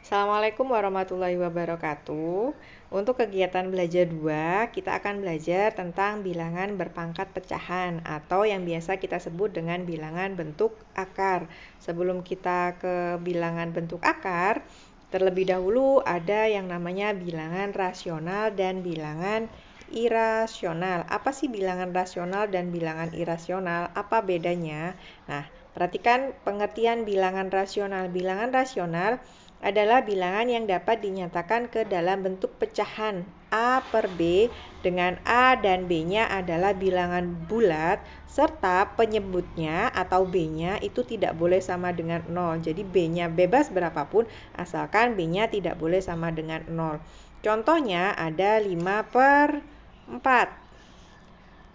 Assalamualaikum warahmatullahi wabarakatuh. Untuk kegiatan belajar 2, kita akan belajar tentang bilangan berpangkat pecahan atau yang biasa kita sebut dengan bilangan bentuk akar. Sebelum kita ke bilangan bentuk akar, terlebih dahulu ada yang namanya bilangan rasional dan bilangan irasional. Apa sih bilangan rasional dan bilangan irasional? Apa bedanya? Nah, perhatikan pengertian bilangan rasional. Bilangan rasional adalah bilangan yang dapat dinyatakan ke dalam bentuk pecahan A per B dengan A dan B-nya adalah bilangan bulat serta penyebutnya atau B-nya itu tidak boleh sama dengan 0. Jadi B-nya bebas berapapun asalkan B-nya tidak boleh sama dengan 0. Contohnya ada 5 per 4.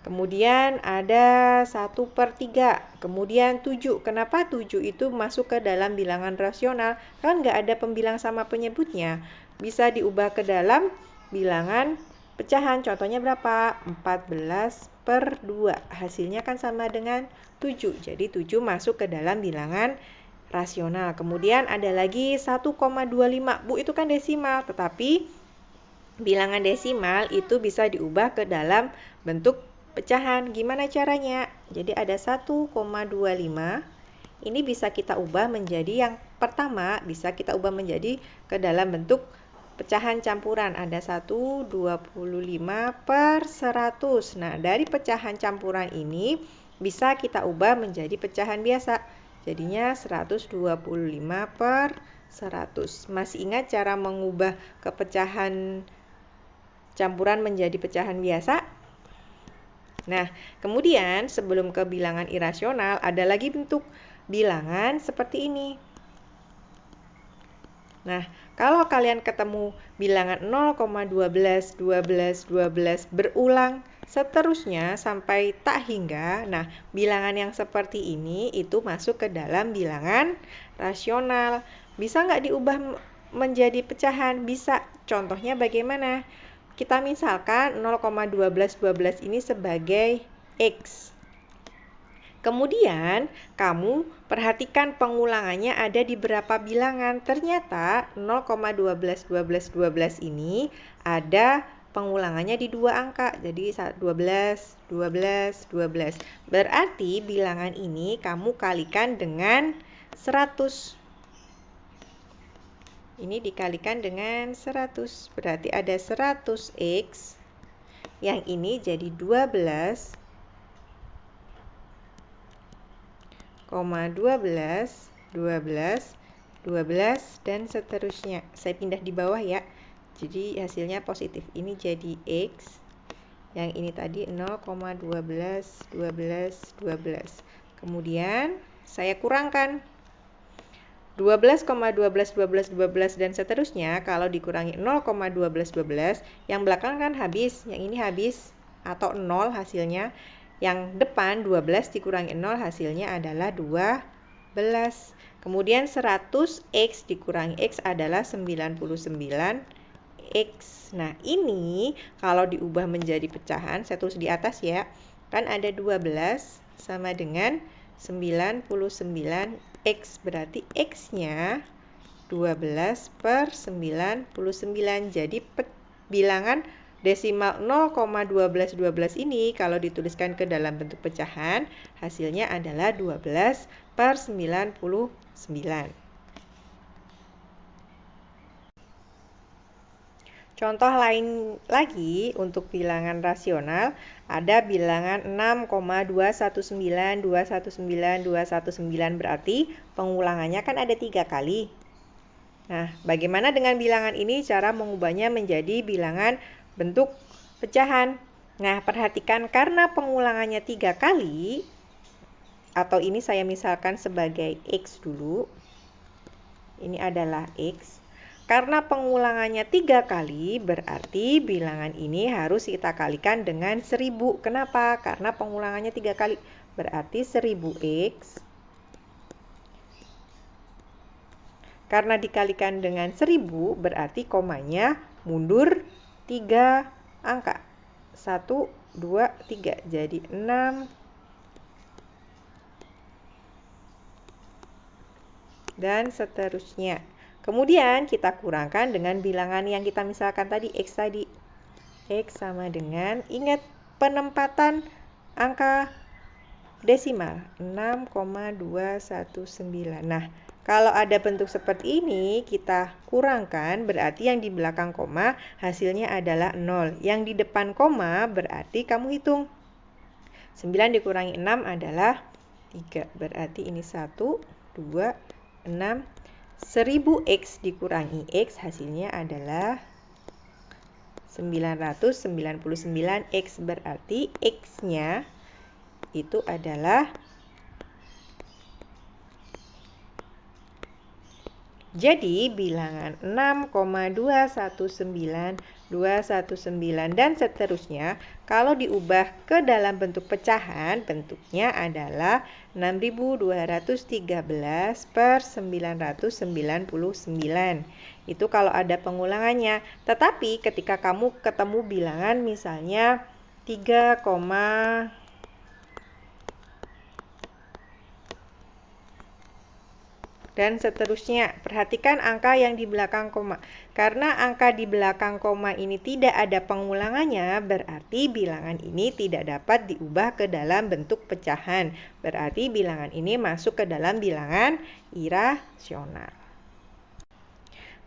Kemudian ada 1 per 3. Kemudian 7. Kenapa 7 itu masuk ke dalam bilangan rasional? Kan nggak ada pembilang sama penyebutnya. Bisa diubah ke dalam bilangan pecahan. Contohnya berapa? 14 per 2. Hasilnya kan sama dengan 7. Jadi 7 masuk ke dalam bilangan rasional. Kemudian ada lagi 1,25. Bu, itu kan desimal. Tetapi bilangan desimal itu bisa diubah ke dalam bentuk pecahan. Gimana caranya? Jadi ada 1,25. Ini bisa kita ubah menjadi yang pertama, bisa kita ubah menjadi ke dalam bentuk pecahan campuran. Ada 1,25 per 100. Nah, dari pecahan campuran ini bisa kita ubah menjadi pecahan biasa. Jadinya 125 per 100. Masih ingat cara mengubah ke pecahan campuran menjadi pecahan biasa? Nah, kemudian sebelum ke bilangan irasional, ada lagi bentuk bilangan seperti ini. Nah, kalau kalian ketemu bilangan 0,12, 12, 12 berulang seterusnya sampai tak hingga, nah bilangan yang seperti ini itu masuk ke dalam bilangan rasional. Bisa nggak diubah menjadi pecahan? Bisa. Contohnya bagaimana? Kita misalkan 0,1212 ini sebagai X. Kemudian, kamu perhatikan pengulangannya ada di berapa bilangan. Ternyata 0,121212 ini ada pengulangannya di 2 angka. Jadi 12, 12, 12. Berarti bilangan ini kamu kalikan dengan 100. Ini dikalikan dengan 100. Berarti ada 100x. Yang ini jadi 12, 12, 12, 12, dan seterusnya. Saya pindah di bawah ya. Jadi hasilnya positif. Ini jadi X. Yang ini tadi 0,12, 12, 12. Kemudian saya kurangkan. 12, 12, 12, 12 dan seterusnya kalau dikurangi 0,12, 12, yang belakang kan habis, yang ini habis atau 0 hasilnya. Yang depan 12 dikurangi 0 hasilnya adalah 12. Kemudian 100x dikurangi x adalah 99x. Nah, ini kalau diubah menjadi pecahan, saya tulis di atas ya. Kan ada 12 sama dengan 99x, berarti x-nya 12 per 99. Jadi bilangan desimal 0,1212 ini kalau dituliskan ke dalam bentuk pecahan, hasilnya adalah 12 per 99. Contoh lain lagi untuk bilangan rasional, ada bilangan 6,219, berarti pengulangannya kan ada 3 kali. Nah, bagaimana dengan bilangan ini cara mengubahnya menjadi bilangan bentuk pecahan? Nah, perhatikan karena pengulangannya 3 kali, atau ini saya misalkan sebagai X dulu. Ini adalah X. Karena pengulangannya 3 kali, berarti bilangan ini harus kita kalikan dengan 1000. Kenapa? Karena pengulangannya 3 kali. Berarti 1000x. Karena dikalikan dengan 1000, berarti komanya mundur 3 angka. 1, 2, 3. Jadi 6. Dan seterusnya. Kemudian kita kurangkan dengan bilangan yang kita misalkan tadi, X tadi. X sama dengan, ingat penempatan angka desimal, 6,219. Nah, kalau ada bentuk seperti ini, kita kurangkan, berarti yang di belakang koma hasilnya adalah 0. Yang di depan koma berarti kamu hitung. 9 dikurangi 6 adalah 3. Berarti ini 1, 2, 6. 1000X dikurangi X hasilnya adalah 999X. Berarti X-nya itu adalah, jadi bilangan 6,219 dan seterusnya kalau diubah ke dalam bentuk pecahan, bentuknya adalah 6213 per 999. Itu kalau ada pengulangannya. Tetapi ketika kamu ketemu bilangan misalnya 3, dan seterusnya. Perhatikan angka yang di belakang koma. Karena angka di belakang koma ini tidak ada pengulangannya, berarti bilangan ini tidak dapat diubah ke dalam bentuk pecahan. Berarti bilangan ini masuk ke dalam bilangan irasional.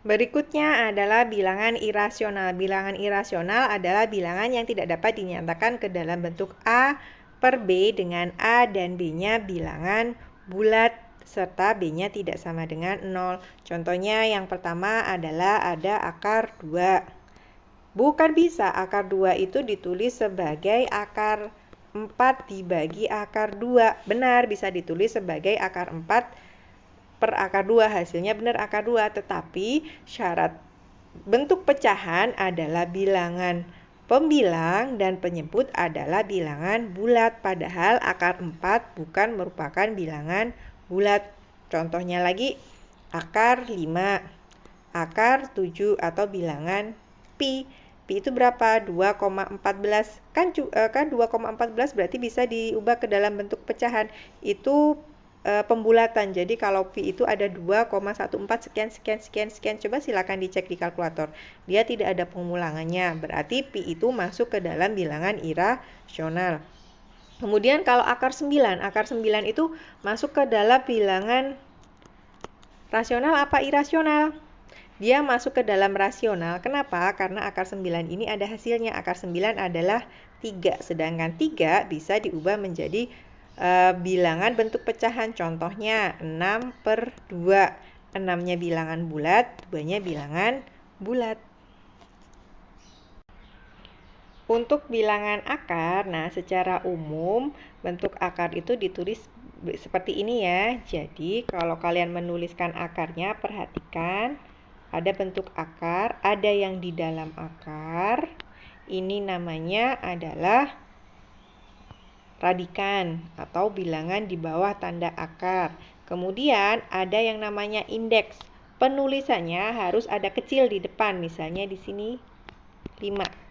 Berikutnya adalah bilangan irasional. Bilangan irasional adalah bilangan yang tidak dapat dinyatakan ke dalam bentuk A per B dengan A dan B-nya bilangan bulat serta B-nya tidak sama dengan 0. Contohnya yang pertama adalah ada akar 2. Bukan bisa akar 2 itu ditulis sebagai akar 4 dibagi akar 2. Benar, bisa ditulis sebagai akar 4 per akar 2. Hasilnya benar akar 2. Tetapi syarat bentuk pecahan adalah bilangan pembilang dan penyebut adalah bilangan bulat. Padahal akar 4 bukan merupakan bilangan bulat. Contohnya lagi akar 5, akar 7 atau bilangan pi. Pi itu berapa? 2,14. Kan 2,14 berarti bisa diubah ke dalam bentuk pecahan. Itu pembulatan. Jadi kalau pi itu ada 2,14 sekian sekian sekian sekian. Coba silakan dicek di kalkulator. Dia tidak ada pengulangannya. Berarti pi itu masuk ke dalam bilangan irasional. Kemudian kalau akar 9 itu masuk ke dalam bilangan rasional apa irasional? Dia masuk ke dalam rasional. Kenapa? Karena akar 9 ini ada hasilnya. Akar 9 adalah 3. Sedangkan 3 bisa diubah menjadi bilangan bentuk pecahan. Contohnya 6 per 2. 6-nya bilangan bulat, 2-nya bilangan bulat. Untuk bilangan akar, nah secara umum bentuk akar itu ditulis seperti ini ya. Jadi kalau kalian menuliskan akarnya, perhatikan ada bentuk akar, ada yang di dalam akar. Ini namanya adalah radikan atau bilangan di bawah tanda akar. Kemudian ada yang namanya indeks. Penulisannya harus ada kecil di depan, misalnya di sini 5.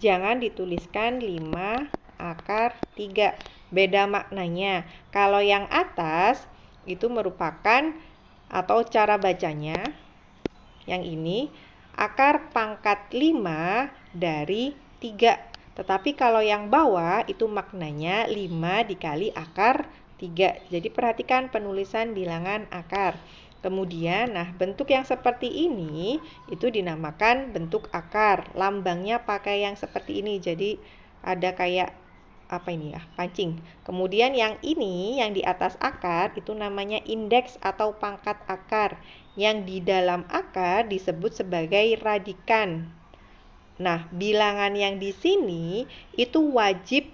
Jangan dituliskan 5 akar 3. Beda maknanya. Kalau yang atas itu merupakan atau cara bacanya yang ini akar pangkat 5 dari 3. Tetapi kalau yang bawah itu maknanya 5 dikali akar 3. Jadi perhatikan penulisan bilangan akar. Kemudian, nah bentuk yang seperti ini itu dinamakan bentuk akar. Lambangnya pakai yang seperti ini. Jadi ada kayak apa ini ya, pancing. Kemudian yang ini, yang di atas akar itu namanya indeks atau pangkat akar. Yang di dalam akar disebut sebagai radikan. Nah, bilangan yang di sini itu wajib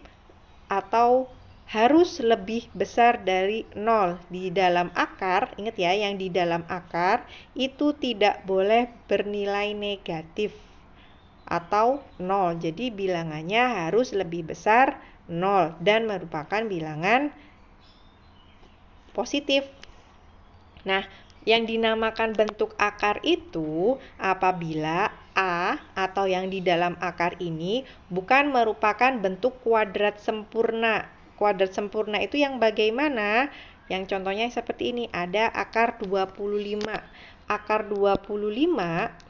atau harus lebih besar dari 0. Di dalam akar, ingat ya, yang di dalam akar itu tidak boleh bernilai negatif atau 0. Jadi bilangannya harus lebih besar 0 dan merupakan bilangan positif. Nah, yang dinamakan bentuk akar itu apabila A atau yang di dalam akar ini bukan merupakan bentuk kuadrat sempurna. Kuadrat sempurna itu yang bagaimana? Yang contohnya seperti ini, ada akar 25. akar 25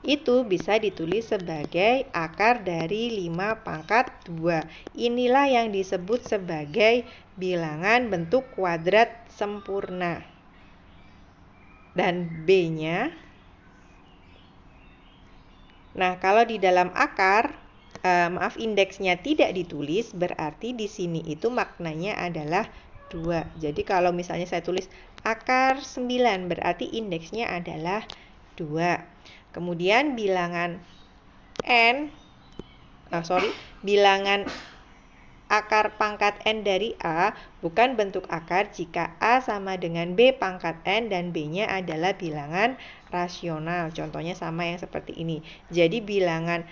itu bisa ditulis sebagai akar dari 5 pangkat 2. Inilah yang disebut sebagai bilangan bentuk kuadrat sempurna. Dan B-nya, nah kalau di dalam akar, indeksnya tidak ditulis, berarti di sini itu maknanya adalah 2. Jadi kalau misalnya saya tulis akar 9, berarti indeksnya adalah 2. Kemudian bilangan bilangan akar pangkat N dari A bukan bentuk akar jika A sama dengan B pangkat N dan B-nya adalah bilangan rasional. Contohnya sama yang seperti ini. Jadi bilangan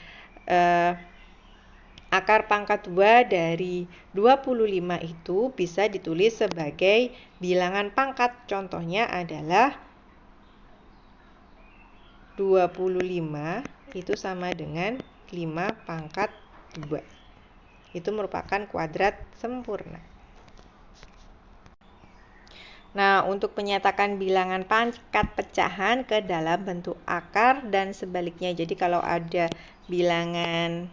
akar pangkat 2 dari 25 itu bisa ditulis sebagai bilangan pangkat. Contohnya adalah 25 itu sama dengan 5 pangkat 2. Itu merupakan kuadrat sempurna. Nah, untuk menyatakan bilangan pangkat pecahan ke dalam bentuk akar dan sebaliknya. Jadi kalau ada bilangan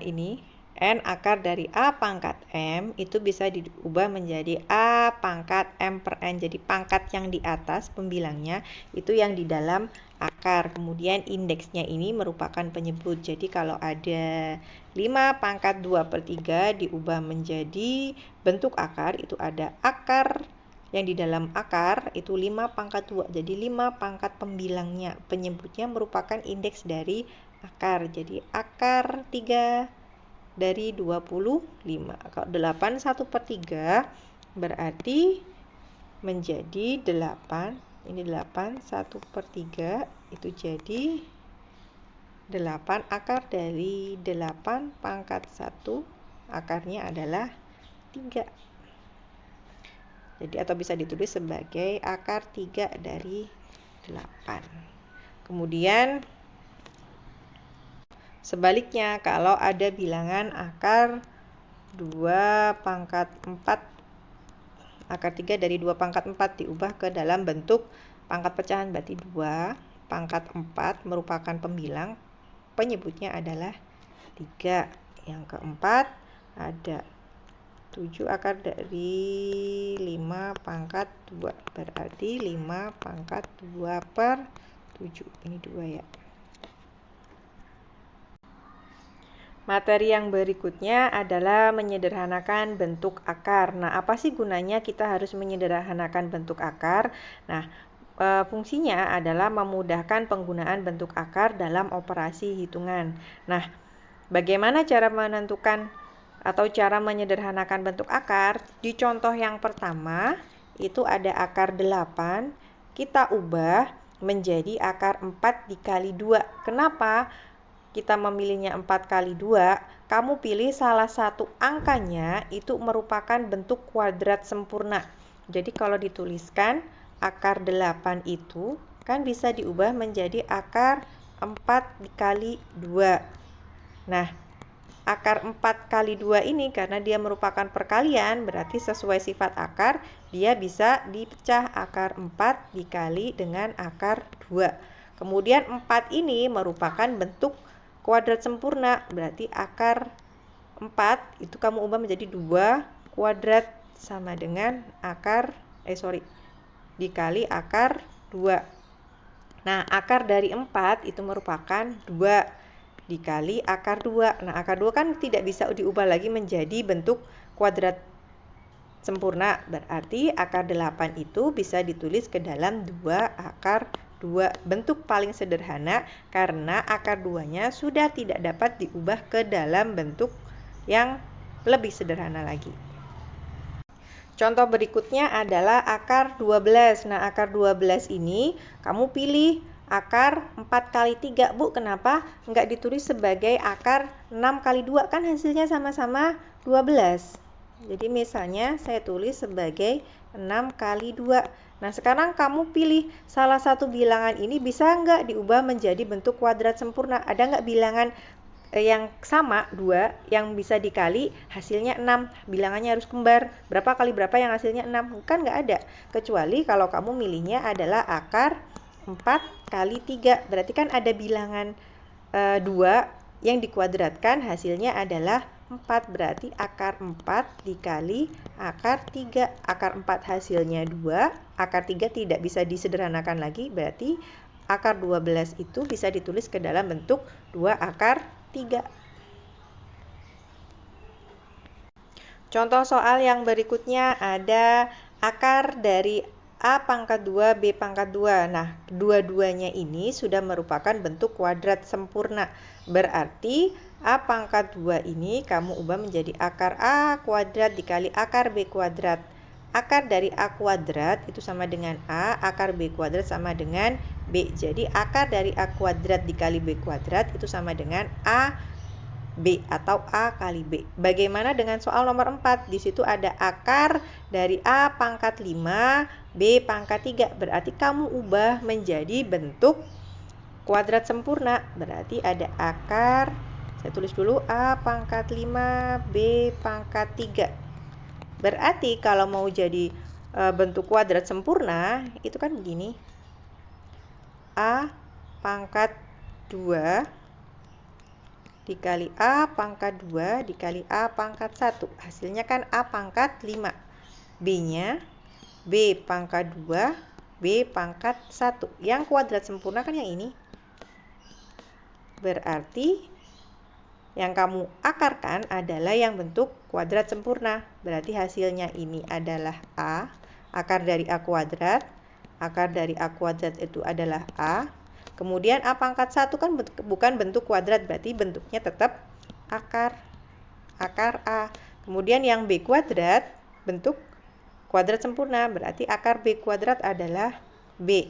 ini N akar dari A pangkat M itu bisa diubah menjadi A pangkat M per N. Jadi pangkat yang di atas pembilangnya itu yang di dalam akar. Kemudian indeksnya ini merupakan penyebut. Jadi kalau ada 5 pangkat 2 per 3 diubah menjadi bentuk akar, itu ada akar yang di dalam akar itu 5 pangkat 2. Jadi 5 pangkat pembilangnya. Penyebutnya merupakan indeks dari akar. Jadi akar 3 dari 25. Kalau 8 1 per 3 berarti menjadi 8. Ini 8 1 per 3 itu jadi 8 akar dari 8 pangkat 1 akarnya adalah 3. Jadi atau bisa ditulis sebagai akar 3 dari 8. Kemudian sebaliknya, kalau ada bilangan akar 2 pangkat 4, akar 3 dari 2 pangkat 4 diubah ke dalam bentuk pangkat pecahan, berarti 2 pangkat 4 merupakan pembilang, penyebutnya adalah 3. Yang keempat ada 7 akar dari 5 pangkat 2, berarti 5 pangkat 2 per 7. Ini 2 ya. Materi yang berikutnya adalah menyederhanakan bentuk akar. Nah, apa sih gunanya kita harus menyederhanakan bentuk akar? Nah, fungsinya adalah memudahkan penggunaan bentuk akar dalam operasi hitungan. Nah, bagaimana cara menentukan atau cara menyederhanakan bentuk akar? Di contoh yang pertama, itu ada akar 8, kita ubah menjadi akar 4 dikali 2. Kenapa kita memilihnya 4 kali 2, kamu pilih salah satu angkanya itu merupakan bentuk kuadrat sempurna. Jadi kalau dituliskan akar 8 itu kan bisa diubah menjadi akar 4 dikali 2. Nah, akar 4 kali 2 ini karena dia merupakan perkalian, berarti sesuai sifat akar, dia bisa dipecah akar 4 dikali dengan akar 2. Kemudian 4 ini merupakan bentuk kuadrat sempurna, berarti akar 4 itu kamu ubah menjadi 2 kuadrat sama dengan dikali akar 2. Nah, akar dari 4 itu merupakan 2 dikali akar 2. Nah, akar 2 kan tidak bisa diubah lagi menjadi bentuk kuadrat sempurna, berarti akar 8 itu bisa ditulis ke dalam 2 akar 2, bentuk paling sederhana karena akar 2-nya sudah tidak dapat diubah ke dalam bentuk yang lebih sederhana lagi. Contoh berikutnya adalah akar 12. Nah, akar 12 ini kamu pilih akar 4 kali 3. Bu, kenapa nggak ditulis sebagai akar 6 kali 2? Kan hasilnya sama-sama 12. Jadi misalnya saya tulis sebagai 6 kali 2. Nah, sekarang kamu pilih salah satu bilangan ini bisa nggak diubah menjadi bentuk kuadrat sempurna? Ada nggak bilangan yang sama 2 yang bisa dikali hasilnya 6, bilangannya harus kembar. Berapa kali berapa yang hasilnya 6? Kan nggak ada, kecuali kalau kamu milihnya adalah akar 4 kali 3, berarti kan ada bilangan 2 yang dikuadratkan hasilnya adalah 4, berarti akar 4 dikali akar 3. Akar 4 hasilnya 2, akar 3 tidak bisa disederhanakan lagi, berarti akar 12 itu bisa ditulis ke dalam bentuk 2 akar 3. Contoh soal yang berikutnya ada akar dari A pangkat 2 B pangkat 2. Nah, dua-duanya ini sudah merupakan bentuk kuadrat sempurna. Berarti A pangkat 2 ini kamu ubah menjadi akar A kuadrat dikali akar B kuadrat. Akar dari A kuadrat itu sama dengan A, akar B kuadrat sama dengan B. Jadi akar dari A kuadrat dikali B kuadrat itu sama dengan A B atau A kali B. Bagaimana dengan soal nomor 4? Di situ ada akar dari A pangkat 5, B pangkat 3. Berarti kamu ubah menjadi bentuk kuadrat sempurna. Berarti ada akar, saya tulis dulu, A pangkat 5, B pangkat 3. Berarti kalau mau jadi bentuk kuadrat sempurna, itu kan begini. A pangkat 2 dikali A pangkat 2 dikali A pangkat 1. Hasilnya kan A pangkat 5. B-nya B pangkat 2, B pangkat 1. Yang kuadrat sempurna kan yang ini. Berarti yang kamu akarkan adalah yang bentuk kuadrat sempurna. Berarti hasilnya ini adalah A. Akar dari A kuadrat. Akar dari A kuadrat itu adalah A. Kemudian A pangkat 1 kan bukan bentuk kuadrat, berarti bentuknya tetap akar A. Kemudian yang B kuadrat bentuk kuadrat sempurna, berarti akar B kuadrat adalah B.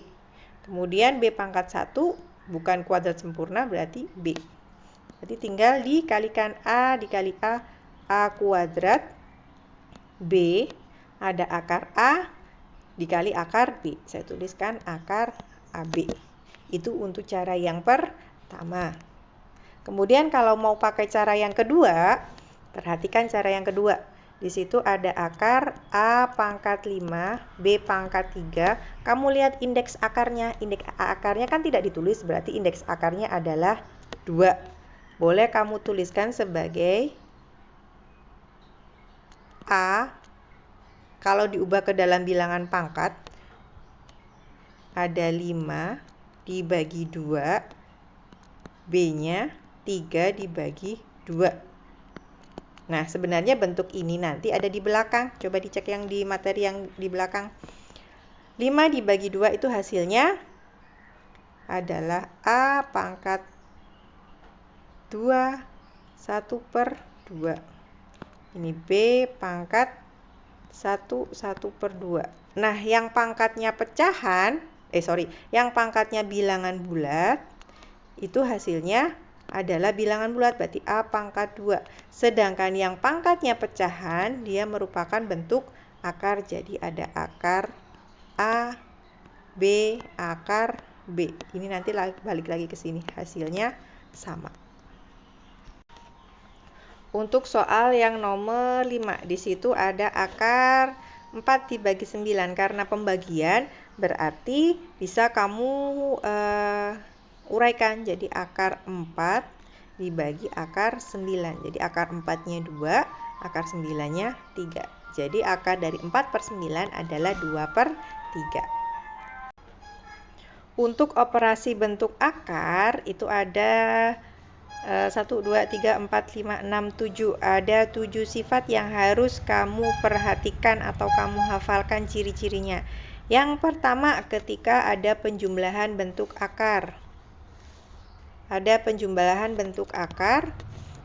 Kemudian B pangkat 1 bukan kuadrat sempurna, berarti B. Jadi tinggal dikalikan A dikali A kuadrat B, ada akar A dikali akar B. Saya tuliskan akar AB. Itu untuk cara yang pertama. Kemudian kalau mau pakai cara yang kedua, perhatikan cara yang kedua. Di situ ada akar A pangkat 5, B pangkat 3. Kamu lihat indeks akarnya. Indeks akarnya kan tidak ditulis, berarti indeks akarnya adalah 2. Boleh kamu tuliskan sebagai A. Kalau diubah ke dalam bilangan pangkat, ada 5 dibagi 2, B-nya 3 dibagi 2. Nah, sebenarnya bentuk ini nanti ada di belakang. Coba dicek yang di materi yang di belakang. 5 dibagi 2 itu hasilnya adalah A pangkat 2, 1/2. Ini B pangkat 1, 1/2. Nah, yang pangkatnya pecahan, yang pangkatnya bilangan bulat, itu hasilnya adalah bilangan bulat, berarti A pangkat 2. Sedangkan yang pangkatnya pecahan, dia merupakan bentuk akar, jadi ada akar A, B, akar B. Ini nanti balik lagi ke sini, hasilnya sama. Untuk soal yang nomor 5, di situ ada akar 4 dibagi 9. Karena pembagian, berarti bisa kamu uraikan. Jadi akar 4 dibagi akar 9. Jadi akar 4-nya 2, akar 9-nya 3. Jadi akar dari 4/9 adalah 2/3. Untuk operasi bentuk akar, itu ada 1, 2, 3, 4, 5, 6, 7. Ada 7 sifat yang harus kamu perhatikan atau kamu hafalkan ciri-cirinya. Yang pertama, ketika ada penjumlahan bentuk akar. Ada penjumlahan bentuk akar.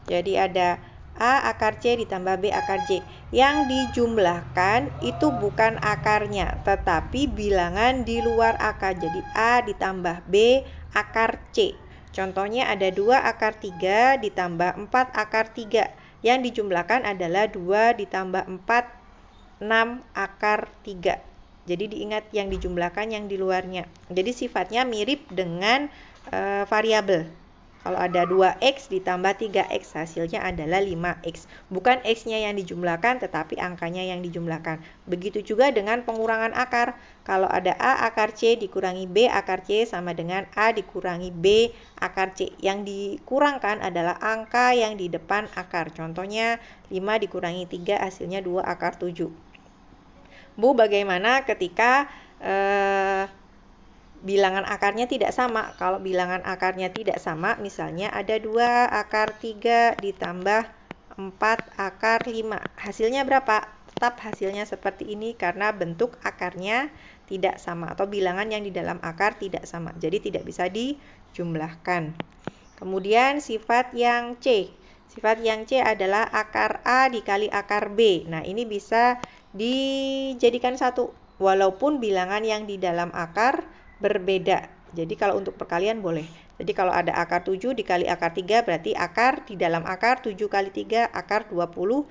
Jadi ada A akar C ditambah B akar J. Yang dijumlahkan itu bukan akarnya, tetapi bilangan di luar akar. Jadi A ditambah B akar C. Contohnya ada 2 akar 3 ditambah 4 akar 3. Yang dijumlahkan adalah 2 ditambah 4, 6 akar 3. Jadi diingat yang dijumlahkan yang di luarnya. Jadi sifatnya mirip dengan variabel. Kalau ada 2x ditambah 3x, hasilnya adalah 5x. Bukan x-nya yang dijumlahkan, tetapi angkanya yang dijumlahkan. Begitu juga dengan pengurangan akar. Kalau ada a akar c dikurangi b akar c sama dengan a dikurangi b akar c. Yang dikurangkan adalah angka yang di depan akar. Contohnya 5 dikurangi 3 hasilnya 2 akar 7. Bu, bagaimana ketika bilangan akarnya tidak sama? Kalau bilangan akarnya tidak sama, misalnya ada 2 akar 3 ditambah 4 akar 5. Hasilnya berapa? Tetap hasilnya seperti ini karena bentuk akarnya tidak sama atau bilangan yang di dalam akar tidak sama. Jadi tidak bisa dijumlahkan. Kemudian sifat yang C. Sifat yang C adalah akar A dikali akar B. Nah, ini bisa dijadikan satu walaupun bilangan yang di dalam akar berbeda. Jadi kalau untuk perkalian boleh. Jadi kalau ada akar 7 dikali akar 3 berarti akar di dalam akar 7 kali 3 akar 21.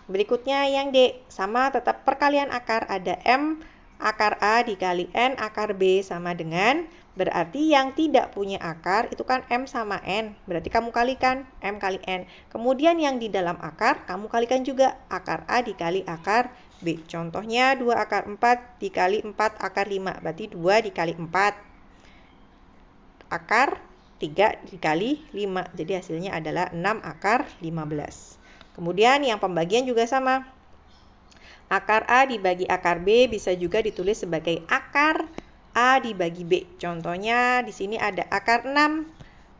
Berikutnya yang D, sama tetap perkalian akar, ada M akar A dikali N akar B sama dengan, berarti yang tidak punya akar itu kan M sama N, berarti kamu kalikan M kali N. Kemudian yang di dalam akar kamu kalikan juga akar A dikali akar B. Contohnya 2 akar 4 dikali 4 akar 5, berarti 2 dikali 4 akar 3 dikali 5, jadi hasilnya adalah 6 akar 15. Kemudian yang pembagian juga sama. Akar A dibagi akar B bisa juga ditulis sebagai akar A dibagi B. Contohnya di sini ada akar 6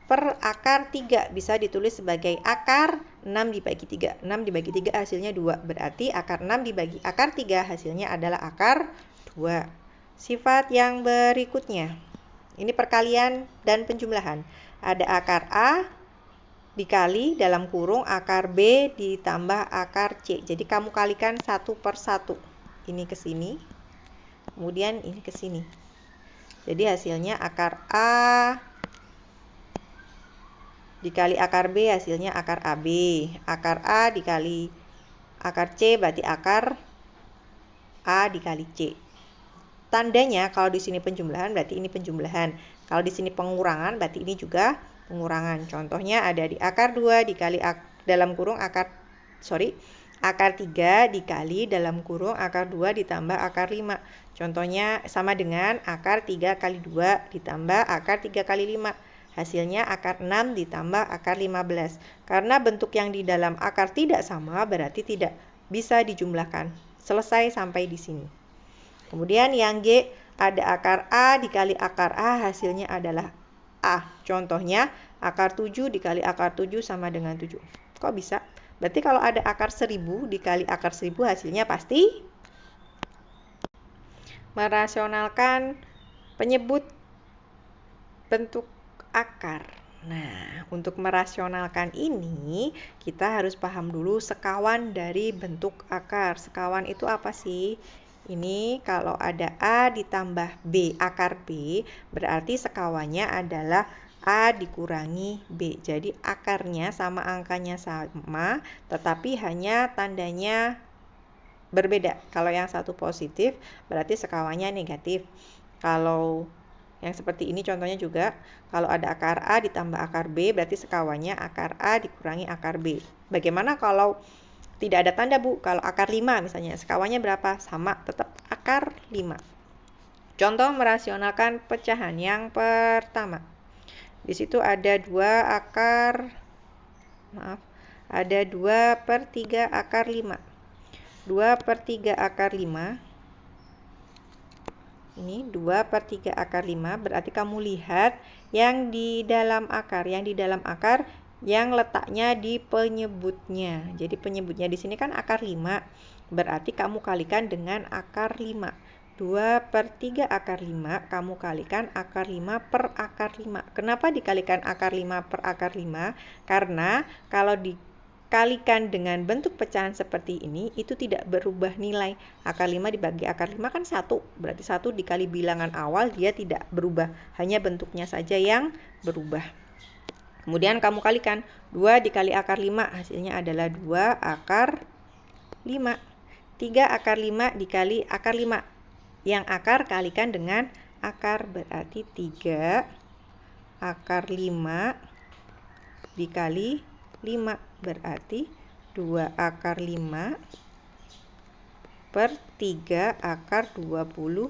per akar 3 bisa ditulis sebagai akar 6 dibagi 3. 6 dibagi 3 hasilnya 2. Berarti akar 6 dibagi akar 3 hasilnya adalah akar 2. Sifat yang berikutnya. Ini perkalian dan penjumlahan. Ada akar A dikali dalam kurung akar B ditambah akar C. Jadi kamu kalikan satu per satu. Ini ke sini. Kemudian ini ke sini. Jadi hasilnya akar A dikali akar B hasilnya akar AB. Akar A dikali akar C berarti akar A dikali C. Tandanya kalau di sini penjumlahan berarti ini penjumlahan. Kalau di sini pengurangan berarti ini juga pengurangan. Contohnya ada di akar 2 dikali dalam kurung akar 3 dikali dalam kurung akar 2 ditambah akar 5. Contohnya sama dengan akar 3 kali 2 ditambah akar 3 kali 5. Hasilnya akar 6 ditambah akar 15. Karena bentuk yang di dalam akar tidak sama berarti tidak bisa dijumlahkan. Selesai sampai di sini. Kemudian yang G, ada akar A dikali akar A hasilnya adalah A. Contohnya akar 7 dikali akar 7 sama dengan 7. Kok bisa? Berarti kalau ada akar 1000 dikali akar 1000 hasilnya pasti merasionalkan penyebut bentuk akar. Nah, untuk merasionalkan ini kita harus paham dulu sekawan dari bentuk akar. Sekawan itu apa sih? Ini kalau ada A ditambah B akar B, berarti sekawannya adalah A dikurangi B. Jadi akarnya sama angkanya sama, tetapi hanya tandanya berbeda. Kalau yang satu positif, berarti sekawannya negatif. Kalau yang seperti ini contohnya juga, kalau ada akar A ditambah akar B, berarti sekawannya akar A dikurangi akar B. Bagaimana kalau tidak ada tanda, Bu? Kalau akar 5 misalnya, sekawannya berapa? Sama, tetap akar 5. Contoh merasionalkan pecahan yang pertama. Di situ ada 2 per 3 akar 5. 2 per 3 akar 5. Ini 2 per 3 akar 5, berarti kamu lihat yang di dalam akar. Yang di dalam akar yang letaknya di penyebutnya. Jadi penyebutnya di sini kan akar 5. Berarti kamu kalikan dengan akar 5. 2 per 3 akar 5, kamu kalikan akar 5 per akar 5. Kenapa dikalikan akar 5 per akar 5? Karena kalau dikalikan dengan bentuk pecahan seperti ini, itu tidak berubah nilai. Akar 5 dibagi akar 5 kan 1. Berarti 1 dikali bilangan awal dia tidak berubah. Hanya bentuknya saja yang berubah. Kemudian kamu kalikan 2 dikali akar 5 hasilnya adalah 2 akar 5. 3 akar 5 dikali akar 5. Yang akar kalikan dengan akar berarti 3 akar 5 dikali 5. Berarti 2 akar 5 per 3 akar 25.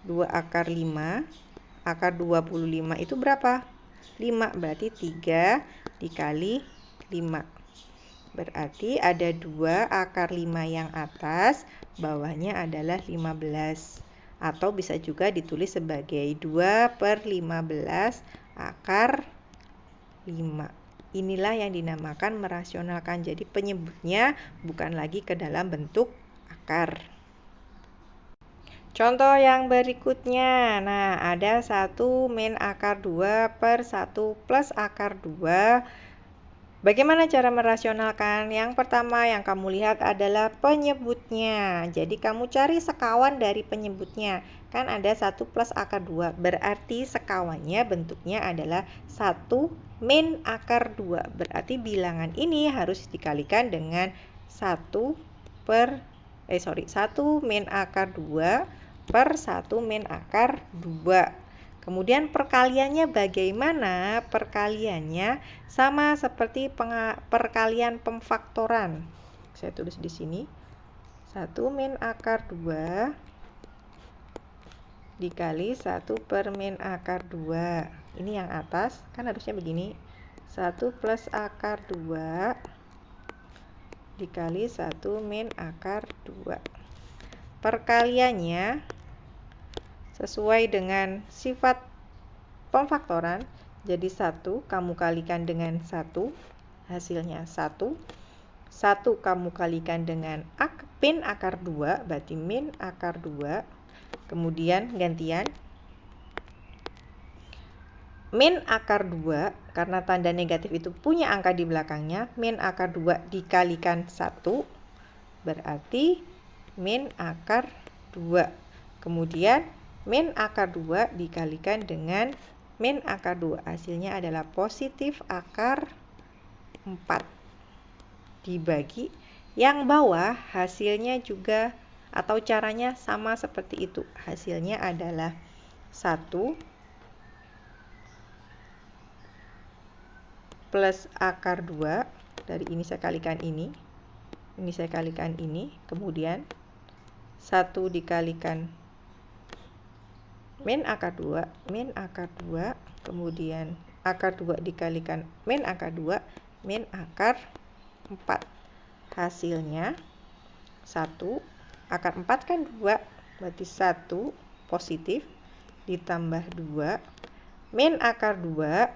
2 akar 5, akar 25 itu berapa? 5, berarti 3 dikali 5. Berarti ada 2 akar 5 yang atas, bawahnya adalah 15. Atau bisa juga ditulis sebagai 2 per 15 akar 5. Inilah yang dinamakan merasionalkan. Jadi penyebutnya bukan lagi ke dalam bentuk akar. Contoh yang berikutnya. Nah, ada 1 min akar 2 per 1 plus akar 2. Bagaimana cara merasionalkan? Yang pertama yang kamu lihat adalah penyebutnya. Jadi kamu cari sekawan dari penyebutnya. Kan ada 1 plus akar 2. Berarti sekawannya bentuknya adalah 1 min akar 2. Berarti bilangan ini harus dikalikan dengan 1 min akar 2 per 1 min akar 2. Kemudian perkaliannya bagaimana? Perkaliannya sama seperti perkalian pemfaktoran. Saya tulis di sini. 1 min akar 2 dikali 1 per min akar 2. Ini yang atas, kan harusnya begini. 1 plus akar 2 dikali 1 min akar 2. Perkaliannya sesuai dengan sifat pemfaktoran, jadi 1 kamu kalikan dengan 1, hasilnya 1. 1 kamu kalikan dengan min akar 2, berarti min akar 2. Kemudian gantian min akar 2, karena tanda negatif itu punya angka di belakangnya, min akar 2 dikalikan 1, berarti min akar 2. Kemudian min akar 2 dikalikan dengan min akar 2. Hasilnya adalah positif akar 4. Dibagi yang bawah hasilnya juga atau caranya sama seperti itu. Hasilnya adalah 1 plus akar 2. Dari ini saya kalikan ini. Ini saya kalikan ini. Kemudian 1 dikalikan min akar 2, min akar 2, kemudian akar 2 dikalikan min akar 2, min akar 4. Hasilnya 1, akar 4 kan 2, berarti 1 positif ditambah 2, min akar 2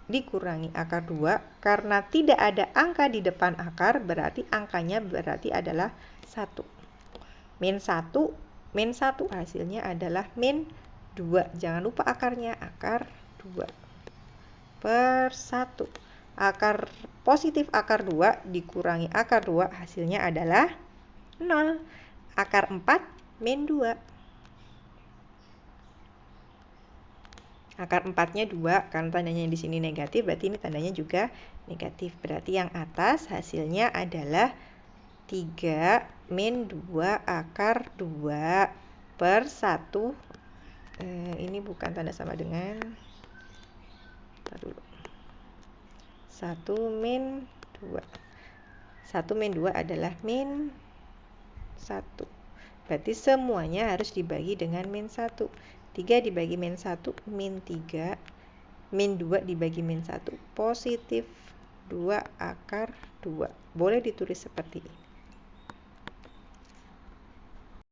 dikurangi akar 2, karena tidak ada angka di depan akar, berarti angkanya adalah 1. Min 1 hasilnya adalah min 2. Jangan lupa akarnya, akar 2 per 1. Akar positif akar 2 dikurangi akar 2 hasilnya adalah 0. Akar 4 min 2. Akar 4-nya 2, karena tandanya di sini negatif, berarti ini tandanya juga negatif. Berarti yang atas hasilnya adalah 3 min 2 akar 2 per 1. Ini bukan tanda sama dengan. Dulu. 1 min 2. 1 min 2 adalah min 1. Berarti semuanya harus dibagi dengan min 1. 3 dibagi min 1, min 3. Min 2 dibagi min 1, positif 2 akar 2. Boleh ditulis seperti ini.